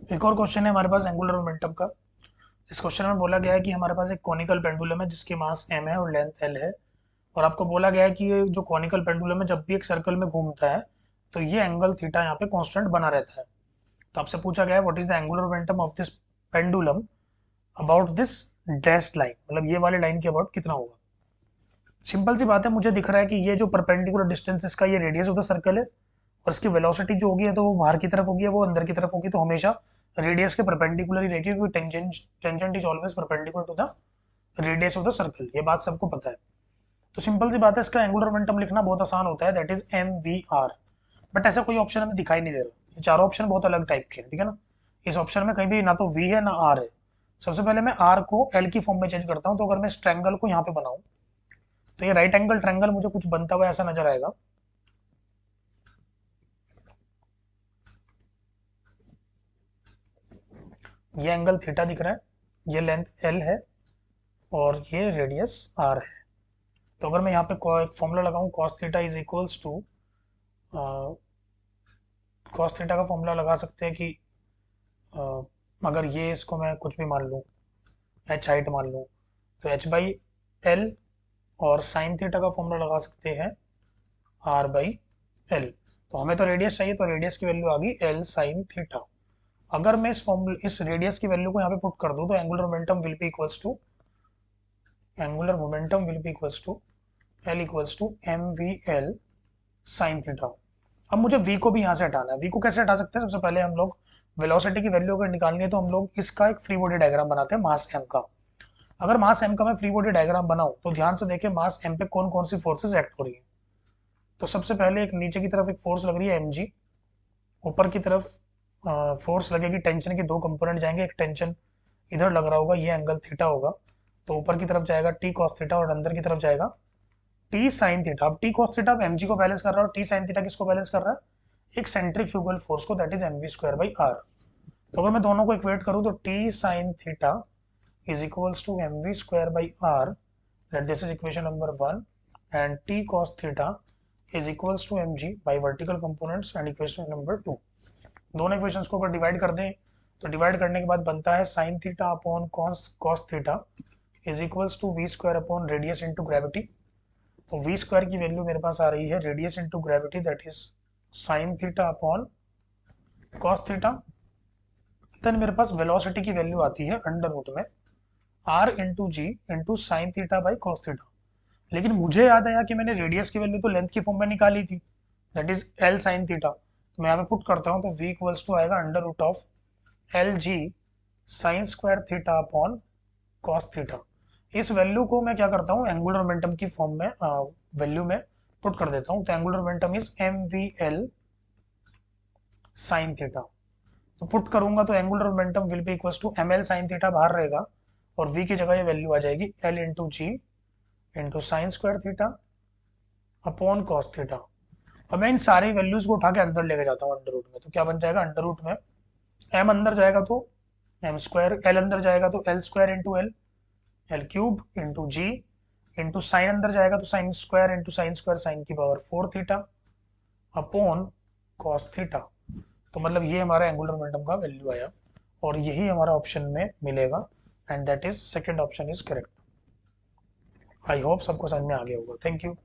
एक और क्वेश्चन है हमारे पास एंगुलर मोमेंटम का। इस क्वेश्चन में बोला गया है कि हमारे पास एक कॉनिकल पेंडुलम है जिसकी मास m है और लेंथ l है, और आपको बोला गया है कि ये जो कॉनिकल पेंडुलम है जब भी एक सर्कल में घूमता है तो ये एंगल थीटा यहाँ पे कांस्टेंट बना रहता है। तो आपसे पूछा गया है what is the angular momentum of this pendulum about this dash line, मतलब ये वाली लाइन के अबाउट कितना होगा। सिंपल सी बात है, मुझे दिख रहा है कि ये जो परपेंडिकुलर डिस्टेंस इसका ये रेडियस ऑफ द सर्कल है, और इसकी वेलोसिटी जो होगी तो वो बाहर की तरफ होगी, वो अंदर की तरफ होगी, तो हमेशा रेडियस के परपेंडिकुलर ही रहेगी क्योंकि tangent is always perpendicular to the radius of the circle, ये बात सबको पता है। तो सिंपल सी बात है, इसका एंगुलर मोमेंटम लिखना बहुत आसान होता है, that is M V R. But ऐसा कोई ऑप्शन हमें दिखाई नहीं दे रहा, ये चारों ऑप्शन बहुत अलग टाइप के हैं, ठीक है ना। इस ऑप्शन में कहीं भी ना तो वी है ना आर है। सबसे पहले मैं आर को एल की फॉर्म में चेंज करता हूँ, तो अगर मैं इस ट्रायंगल को यहाँ पे बनाऊं तो ये राइट एंगल ट्रायंगल मुझे कुछ बनता हुआ ऐसा नजर आएगा। ये एंगल थीटा दिख रहा है, ये लेंथ एल है, और ये रेडियस आर है। तो अगर मैं यहाँ पे एक फॉर्मूला लगाऊं, cos theta is equals to, cos theta का फॉर्मूला लगा सकते हैं कि अ, अगर ये इसको मैं कुछ भी मान लूँ, एच हाइट मान लूँ, तो एच बाई एल, और साइन थीटा का फॉर्मूला लगा सकते हैं आर बाई एल। तो हमें तो रेडियस चाहिए, तो रेडियस की वैल्यू आ गई एल साइन थीटा। अगर मैं इस रेडियस की वैल्यू को यहाँ पे पुट कर दूँ तो angular momentum will be equals to L equals to M V L sine theta. अब मुझे v को भी यहाँ से हटाना है। v को कैसे हटा सकते हैं, सबसे पहले हम लोग वेलोसिटी की वैल्यू अगर निकालनी है तो हम लोग इसका एक फ्री बॉडी डायग्राम बनाते हैं मास m का। अगर मास m का मैं फ्री बॉडी डायग्राम बनाऊं तो ध्यान से देखिए मास m पे कौन कौन सी फोर्सेस एक्ट हो रही है। तो सबसे पहले एक नीचे की तरफ एक फोर्स लग रही है mg, ऊपर की तरफ फोर्स लगेगी, टेंशन के दो कंपोनेंट जाएंगे, एक टेंशन इधर लग रहा होगा, ये एंगल थीटा होगा, तो ऊपर की तरफ जाएगा टी कॉस थीटा और अंदर की तरफ जाएगा टी साइन थीटा। अब टी कॉस थीटा एमजी को बैलेंस कर रहा है और टी साइन थीटा किसको बैलेंस कर रहा है, एक सेंट्रीफ्यूगल फोर्स को, that is M V square by R. तो अगर मैं दोनों को इक्वेट करूं तो T sine theta is equals to M V square by R, that this is equation number 1, and T cos theta is equals to M G by vertical components and equation number 2। दोनों equations को अगर divide कर दें तो divide करने के बाद बनता है sine theta upon cos theta is equals to V square upon radius into gravity. तो वी स्क्वायर की वैल्यू मेरे पास आ रही है radius into gravity, that is sine theta upon cos theta. Then मेरे पास वेलोसिटी की वैल्यू आती है अंडर रूट में R into G into sine theta by cos theta. लेकिन मुझे याद आया कि मैंने रेडियस की वैल्यू तो लेंथ की फॉर्म में निकाली थी, that is L sine theta. तो मैं यहाँ पे पुट करता हूँ तो v इक्वल्स टू आएगा under root of L G sine square theta upon cos theta. इस वैल्यू को मैं क्या करता हूँ एंगुलर मोमेंटम की फॉर्म में वैल्यू में पुट कर देता हूँ, तो angular momentum is M V L sine theta. तो पुट करूंगा तो angular momentum will be equals to M L sine theta बाहर रहेगा, और v की जगह ये वैल्यू आ जाएगी L into G into sine square theta upon cos theta. अब मैं इन सारी वैल्यूज को उठा के अंदर लेके जाता हूँ अंडर रूट में, तो क्या बन जाएगा अंडर रूट में m अंदर जाएगा तो एम स्क्वायर, एल अंदर जाएगा तो L square into L, L cube into G into sine अंदर जाएगा तो साइन स्क्वायर साइन की power 4 theta upon cos theta. तो मतलब ये हमारा एंगुलर मोमेंटम का वैल्यू आया, और यही हमारा ऑप्शन में मिलेगा, and that is second option is correct. I hope सबको समझ में आ गया होगा। Thank you.